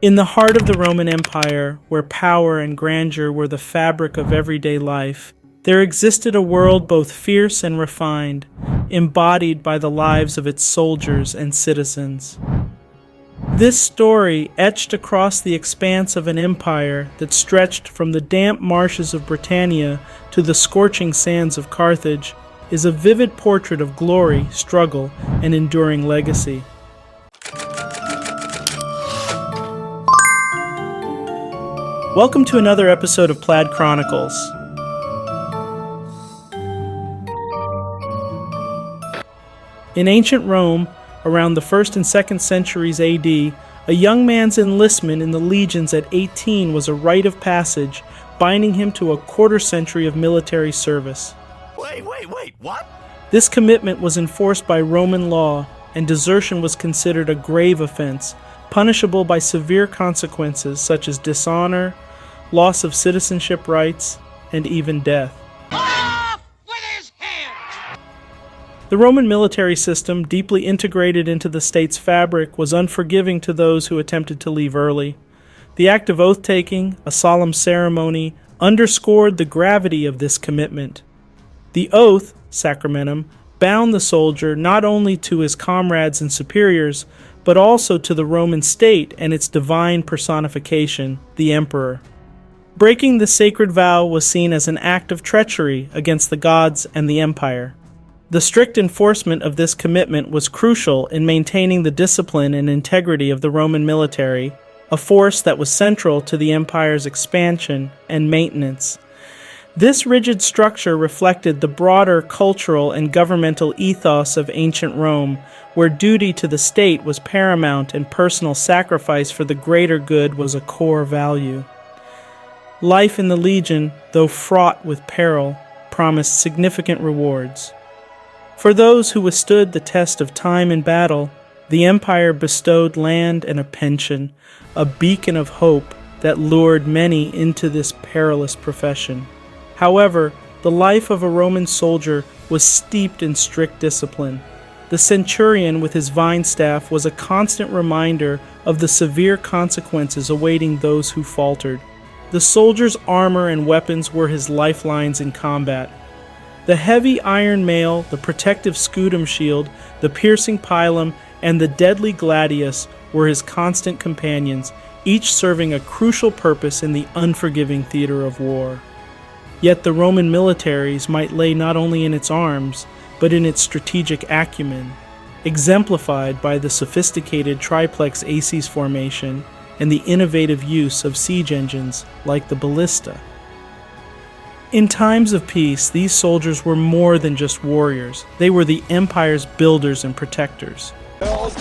In the heart of the Roman Empire, where power and grandeur were the fabric of everyday life, there existed a world both fierce and refined, embodied by the lives of its soldiers and citizens. This story, etched across the expanse of an empire that stretched from the damp marshes of Britannia to the scorching sands of Carthage, is a vivid portrait of glory, struggle, and enduring legacy. Welcome to another episode of Plaid Chronicles. In ancient Rome, around the 1st and 2nd centuries AD, a young man's enlistment in the legions at 18 was a rite of passage, binding him to a quarter century of military service. Wait, what? This commitment was enforced by Roman law, and desertion was considered a grave offense, punishable by severe consequences such as dishonor, loss of citizenship rights, and even death. Off with his head! The Roman military system, deeply integrated into the state's fabric, was unforgiving to those who attempted to leave early. The act of oath-taking, a solemn ceremony, underscored the gravity of this commitment. The oath, sacramentum, bound the soldier not only to his comrades and superiors, but also to the Roman state and its divine personification, the emperor. Breaking the sacred vow was seen as an act of treachery against the gods and the empire. The strict enforcement of this commitment was crucial in maintaining the discipline and integrity of the Roman military, a force that was central to the empire's expansion and maintenance. This rigid structure reflected the broader cultural and governmental ethos of ancient Rome, where duty to the state was paramount and personal sacrifice for the greater good was a core value. Life in the legion, though fraught with peril, promised significant rewards. For those who withstood the test of time and battle, the empire bestowed land and a pension, a beacon of hope that lured many into this perilous profession. However, the life of a Roman soldier was steeped in strict discipline. The centurion with his vine staff was a constant reminder of the severe consequences awaiting those who faltered. The soldier's armor and weapons were his lifelines in combat. The heavy iron mail, the protective scutum shield, the piercing pilum, and the deadly gladius were his constant companions, each serving a crucial purpose in the unforgiving theater of war. Yet the Roman militaries might lay not only in its arms, but in its strategic acumen, exemplified by the sophisticated triplex aces formation and the innovative use of siege engines like the ballista. In times of peace, these soldiers were more than just warriors. They were the empire's builders and protectors. Build.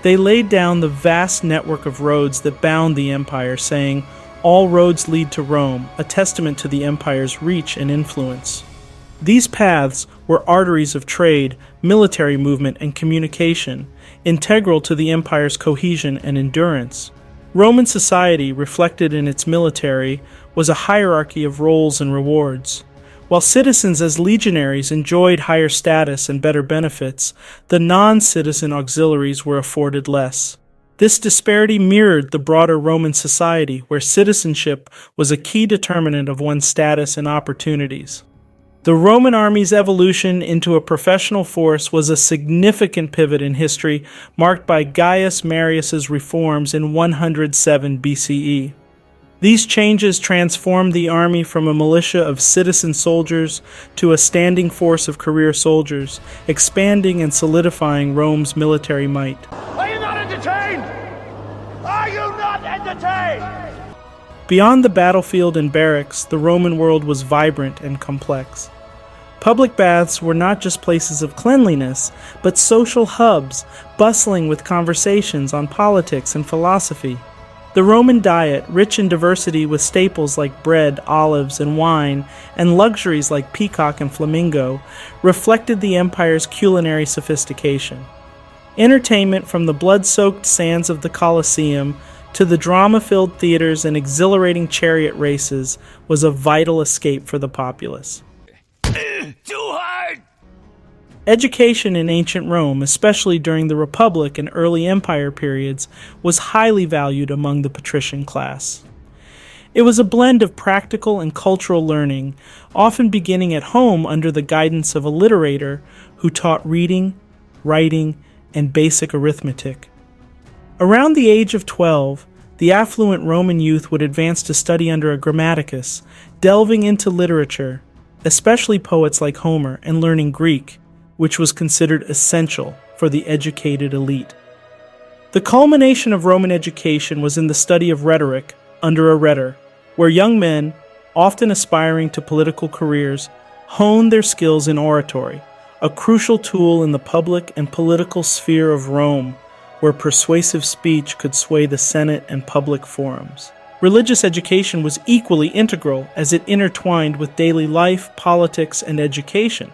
They laid down the vast network of roads that bound the empire, saying, "All roads lead to Rome," a testament to the empire's reach and influence. These paths were arteries of trade, military movement, and communication, integral to the empire's cohesion and endurance. Roman society, reflected in its military, was a hierarchy of roles and rewards. While citizens as legionaries enjoyed higher status and better benefits, the non-citizen auxiliaries were afforded less. This disparity mirrored the broader Roman society, where citizenship was a key determinant of one's status and opportunities. The Roman army's evolution into a professional force was a significant pivot in history, marked by Gaius Marius's reforms in 107 BCE. These changes transformed the army from a militia of citizen soldiers to a standing force of career soldiers, expanding and solidifying Rome's military might. Are you not entertained? Are you not entertained? Beyond the battlefield and barracks, the Roman world was vibrant and complex. Public baths were not just places of cleanliness, but social hubs, bustling with conversations on politics and philosophy. The Roman diet, rich in diversity with staples like bread, olives, and wine, and luxuries like peacock and flamingo, reflected the empire's culinary sophistication. Entertainment from the blood-soaked sands of the Colosseum to the drama-filled theaters and exhilarating chariot races was a vital escape for the populace. Too hard! Education in ancient Rome, especially during the Republic and early Empire periods, was highly valued among the patrician class. It was a blend of practical and cultural learning, often beginning at home under the guidance of a literator who taught reading, writing, and basic arithmetic. Around the age of 12, the affluent Roman youth would advance to study under a grammaticus, delving into literature, especially poets like Homer, and learning Greek, which was considered essential for the educated elite. The culmination of Roman education was in the study of rhetoric under a rhetor, where young men, often aspiring to political careers, honed their skills in oratory, a crucial tool in the public and political sphere of Rome, where persuasive speech could sway the Senate and public forums. Religious education was equally integral as it intertwined with daily life, politics, and education.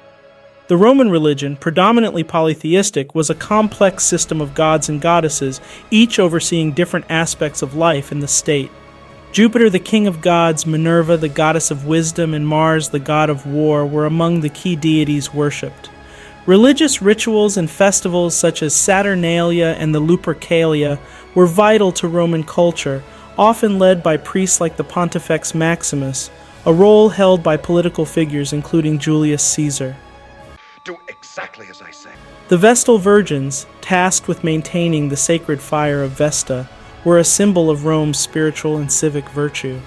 The Roman religion, predominantly polytheistic, was a complex system of gods and goddesses, each overseeing different aspects of life in the state. Jupiter, the king of gods, Minerva, the goddess of wisdom, and Mars, the god of war, were among the key deities worshipped. Religious rituals and festivals such as Saturnalia and the Lupercalia were vital to Roman culture, often led by priests like the Pontifex Maximus, a role held by political figures including Julius Caesar. Do exactly as I say. The Vestal Virgins, tasked with maintaining the sacred fire of Vesta, were a symbol of Rome's spiritual and civic virtue.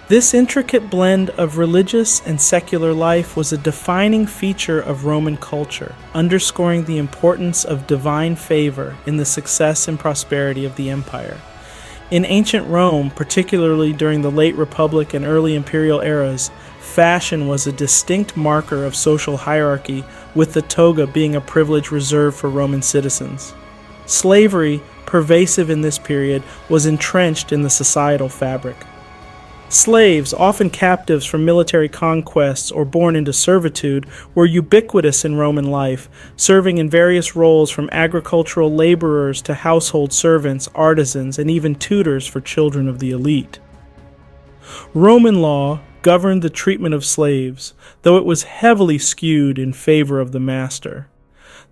This intricate blend of religious and secular life was a defining feature of Roman culture, underscoring the importance of divine favor in the success and prosperity of the empire. In ancient Rome, particularly during the late Republic and early imperial eras, fashion was a distinct marker of social hierarchy, with the toga being a privilege reserved for Roman citizens. Slavery, pervasive in this period, was entrenched in the societal fabric. Slaves, often captives from military conquests or born into servitude, were ubiquitous in Roman life, serving in various roles from agricultural laborers to household servants, artisans, and even tutors for children of the elite. Roman law governed the treatment of slaves, though it was heavily skewed in favor of the master.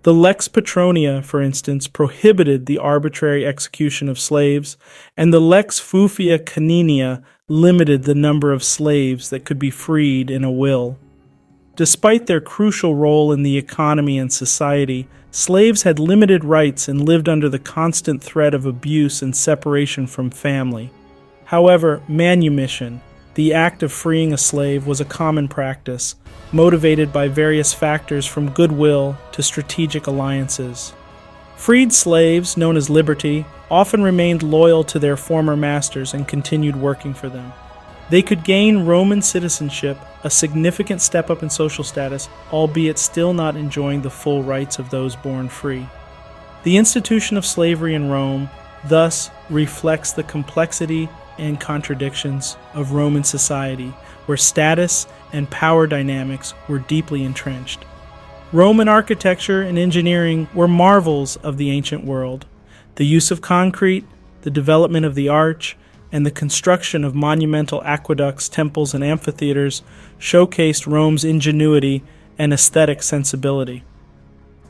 The Lex Patronia, for instance, prohibited the arbitrary execution of slaves, and the Lex Fufia Caninia limited the number of slaves that could be freed in a will. Despite their crucial role in the economy and society, slaves had limited rights and lived under the constant threat of abuse and separation from family. However, manumission, the act of freeing a slave, was a common practice, motivated by various factors from goodwill to strategic alliances. Freed slaves, known as liberty, often remained loyal to their former masters and continued working for them. They could gain Roman citizenship, a significant step up in social status, albeit still not enjoying the full rights of those born free. The institution of slavery in Rome thus reflects the complexity and contradictions of Roman society, where status and power dynamics were deeply entrenched. Roman architecture and engineering were marvels of the ancient world. The use of concrete, the development of the arch, and the construction of monumental aqueducts, temples, and amphitheaters showcased Rome's ingenuity and aesthetic sensibility.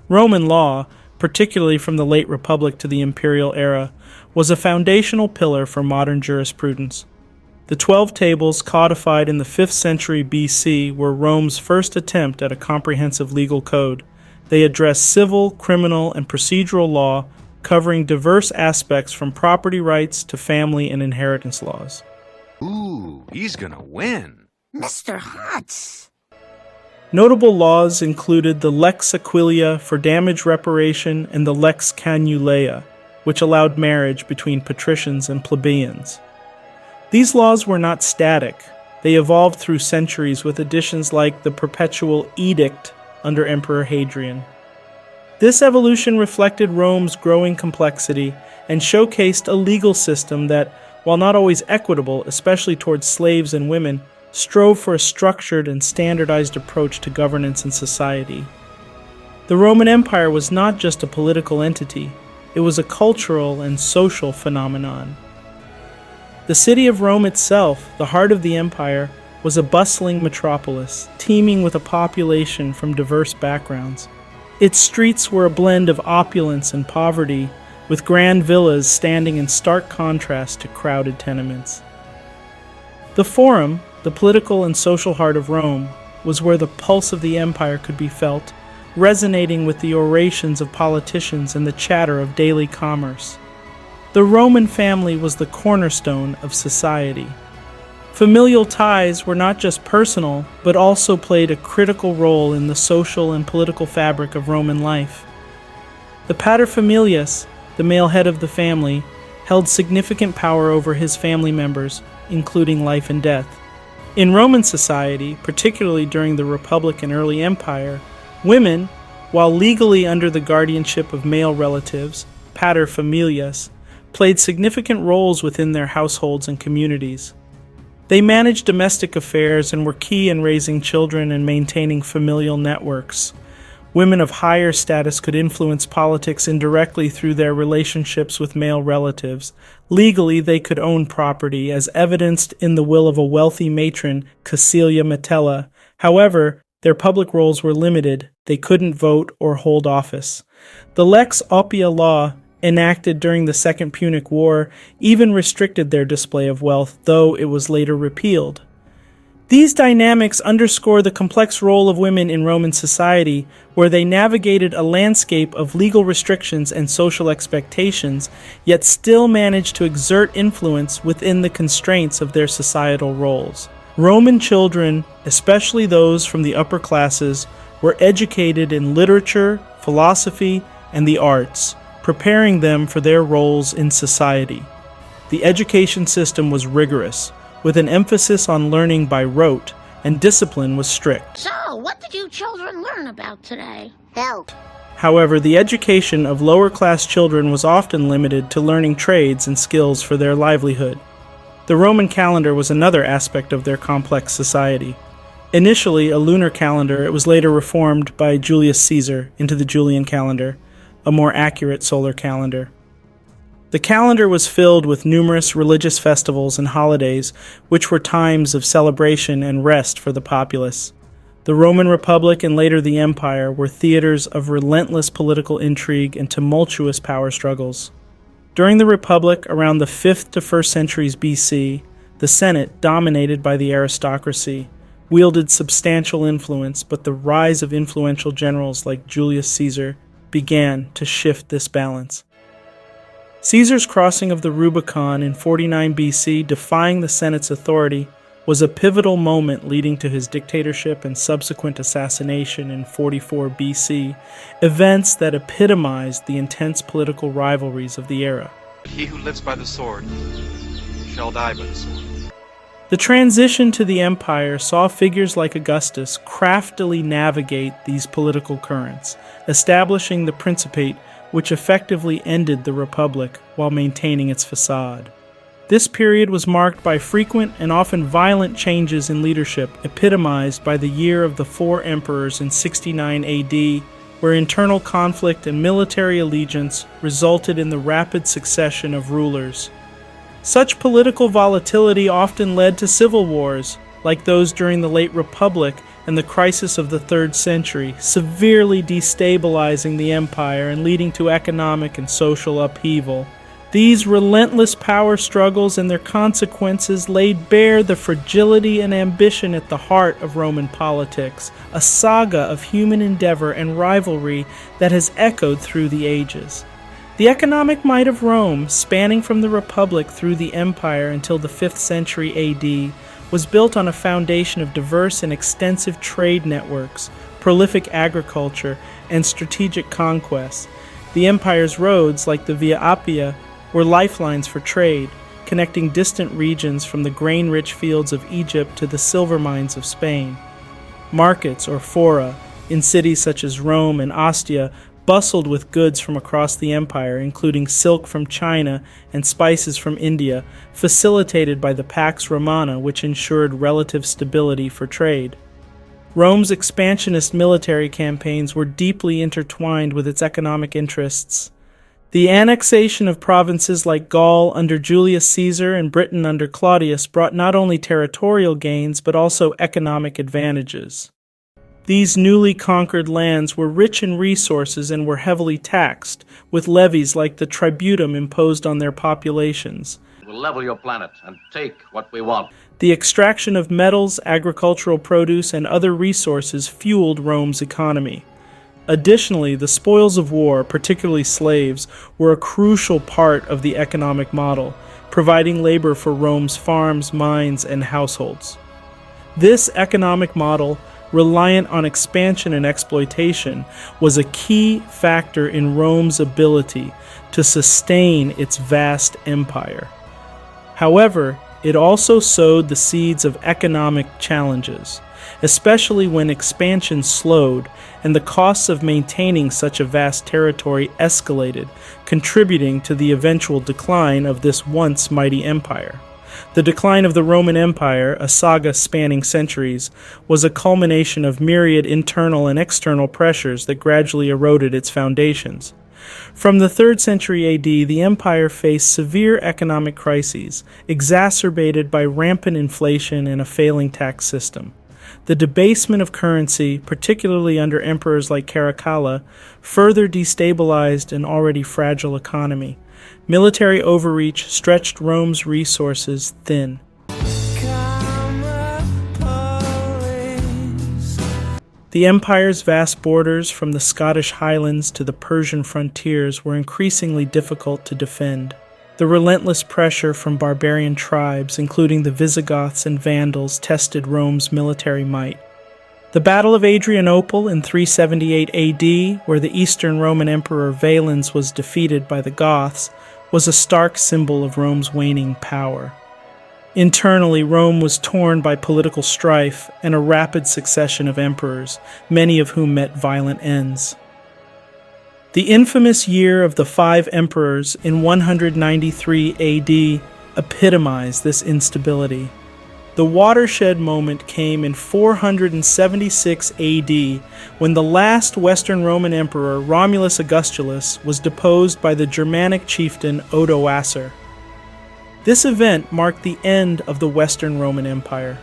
Roman law, particularly from the late Republic to the imperial era, was a foundational pillar for modern jurisprudence. The 12 Tables, codified in the 5th century BC, were Rome's first attempt at a comprehensive legal code. They addressed civil, criminal, and procedural law, covering diverse aspects from property rights to family and inheritance laws. Ooh, he's gonna win. Mr. Hutz. Notable laws included the Lex Aquilia for damage reparation and the Lex Canulea, which allowed marriage between patricians and plebeians. These laws were not static. They evolved through centuries with additions like the Perpetual Edict under Emperor Hadrian. This evolution reflected Rome's growing complexity and showcased a legal system that, while not always equitable, especially towards slaves and women, strove for a structured and standardized approach to governance and society. The Roman Empire was not just a political entity, it was a cultural and social phenomenon. The city of Rome itself, the heart of the empire, was a bustling metropolis, teeming with a population from diverse backgrounds. Its streets were a blend of opulence and poverty, with grand villas standing in stark contrast to crowded tenements. The Forum, the political and social heart of Rome, was where the pulse of the empire could be felt, resonating with the orations of politicians and the chatter of daily commerce. The Roman family was the cornerstone of society. Familial ties were not just personal, but also played a critical role in the social and political fabric of Roman life. The paterfamilias, the male head of the family, held significant power over his family members, including life and death. In Roman society, particularly during the Republic and early Empire, women, while legally under the guardianship of male relatives, paterfamilias, played significant roles within their households and communities. They managed domestic affairs and were key in raising children and maintaining familial networks. Women of higher status could influence politics indirectly through their relationships with male relatives. Legally, they could own property, as evidenced in the will of a wealthy matron, Caecilia Metella. However, their public roles were limited. They couldn't vote or hold office. The Lex Oppia law, enacted during the Second Punic War, even restricted their display of wealth, though it was later repealed. These dynamics underscore the complex role of women in Roman society, where they navigated a landscape of legal restrictions and social expectations, yet still managed to exert influence within the constraints of their societal roles. Roman children, especially those from the upper classes, were educated in literature, philosophy, and the arts, preparing them for their roles in society. The education system was rigorous, with an emphasis on learning by rote, and discipline was strict. So, what did you children learn about today? Help. However, the education of lower-class children was often limited to learning trades and skills for their livelihood. The Roman calendar was another aspect of their complex society. Initially a lunar calendar, it was later reformed by Julius Caesar into the Julian calendar, a more accurate solar calendar. The calendar was filled with numerous religious festivals and holidays, which were times of celebration and rest for the populace. The Roman Republic and later the Empire were theaters of relentless political intrigue and tumultuous power struggles. During the Republic, around the 5th to 1st centuries BC, the Senate, dominated by the aristocracy, wielded substantial influence, but the rise of influential generals like Julius Caesar began to shift this balance. Caesar's crossing of the Rubicon in 49 BC, defying the Senate's authority, was a pivotal moment leading to his dictatorship and subsequent assassination in 44 BC, events that epitomized the intense political rivalries of the era. He who lives by the sword shall die by the sword. The transition to the empire saw figures like Augustus craftily navigate these political currents, establishing the Principate, which effectively ended the Republic while maintaining its facade. This period was marked by frequent and often violent changes in leadership, epitomized by the Year of the Four Emperors in 69 AD, where internal conflict and military allegiance resulted in the rapid succession of rulers. Such political volatility often led to civil wars, like those during the late Republic and the crisis of the 3rd century, severely destabilizing the empire and leading to economic and social upheaval. These relentless power struggles and their consequences laid bare the fragility and ambition at the heart of Roman politics, a saga of human endeavor and rivalry that has echoed through the ages. The economic might of Rome, spanning from the Republic through the Empire until the 5th century AD, was built on a foundation of diverse and extensive trade networks, prolific agriculture, and strategic conquests. The empire's roads, like the Via Appia, were lifelines for trade, connecting distant regions from the grain-rich fields of Egypt to the silver mines of Spain. Markets, or fora, in cities such as Rome and Ostia, bustled with goods from across the empire, including silk from China and spices from India, facilitated by the Pax Romana, which ensured relative stability for trade. Rome's expansionist military campaigns were deeply intertwined with its economic interests. The annexation of provinces like Gaul under Julius Caesar and Britain under Claudius brought not only territorial gains but also economic advantages. These newly conquered lands were rich in resources and were heavily taxed, with levies like the tributum imposed on their populations. We'll level your planet and take what we want. The extraction of metals, agricultural produce, and other resources fueled Rome's economy. Additionally, the spoils of war, particularly slaves, were a crucial part of the economic model, providing labor for Rome's farms, mines, and households. This economic model, reliant on expansion and exploitation, was a key factor in Rome's ability to sustain its vast empire. However, it also sowed the seeds of economic challenges, especially when expansion slowed and the costs of maintaining such a vast territory escalated, contributing to the eventual decline of this once mighty empire. The decline of the Roman Empire, a saga spanning centuries, was a culmination of myriad internal and external pressures that gradually eroded its foundations. From the 3rd century AD, the empire faced severe economic crises, exacerbated by rampant inflation and a failing tax system. The debasement of currency, particularly under emperors like Caracalla, further destabilized an already fragile economy. Military overreach stretched Rome's resources thin. The empire's vast borders, from the Scottish Highlands to the Persian frontiers, were increasingly difficult to defend. The relentless pressure from barbarian tribes, including the Visigoths and Vandals, tested Rome's military might. The Battle of Adrianople in 378 AD, where the Eastern Roman Emperor Valens was defeated by the Goths, was a stark symbol of Rome's waning power. Internally, Rome was torn by political strife and a rapid succession of emperors, many of whom met violent ends. The infamous year of the 5 emperors in 193 AD epitomized this instability. The watershed moment came in 476 AD, when the last Western Roman emperor, Romulus Augustulus, was deposed by the Germanic chieftain Odoacer. This event marked the end of the Western Roman Empire.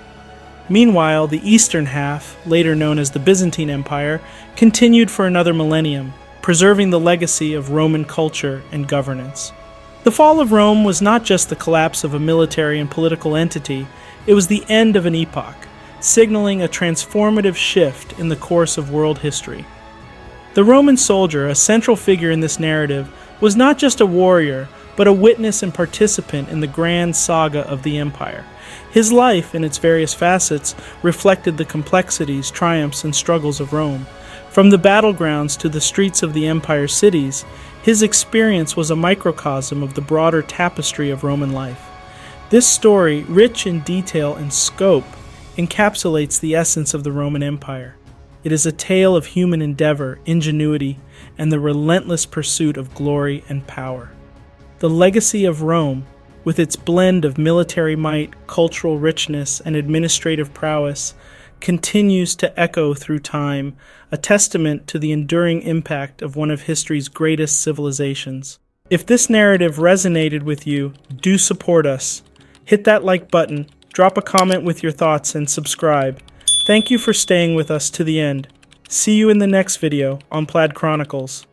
Meanwhile, the eastern half, later known as the Byzantine Empire, continued for another millennium, preserving the legacy of Roman culture and governance. The fall of Rome was not just the collapse of a military and political entity, it was the end of an epoch, signaling a transformative shift in the course of world history. The Roman soldier, a central figure in this narrative, was not just a warrior, but a witness and participant in the grand saga of the empire. His life, in its various facets, reflected the complexities, triumphs, and struggles of Rome. From the battlegrounds to the streets of the empire's cities, his experience was a microcosm of the broader tapestry of Roman life. This story, rich in detail and scope, encapsulates the essence of the Roman Empire. It is a tale of human endeavor, ingenuity, and the relentless pursuit of glory and power. The legacy of Rome, with its blend of military might, cultural richness, and administrative prowess, continues to echo through time, a testament to the enduring impact of one of history's greatest civilizations. If this narrative resonated with you, do support us. Hit that like button, drop a comment with your thoughts, and subscribe. Thank you for staying with us to the end. See you in the next video on Plaid Chronicles.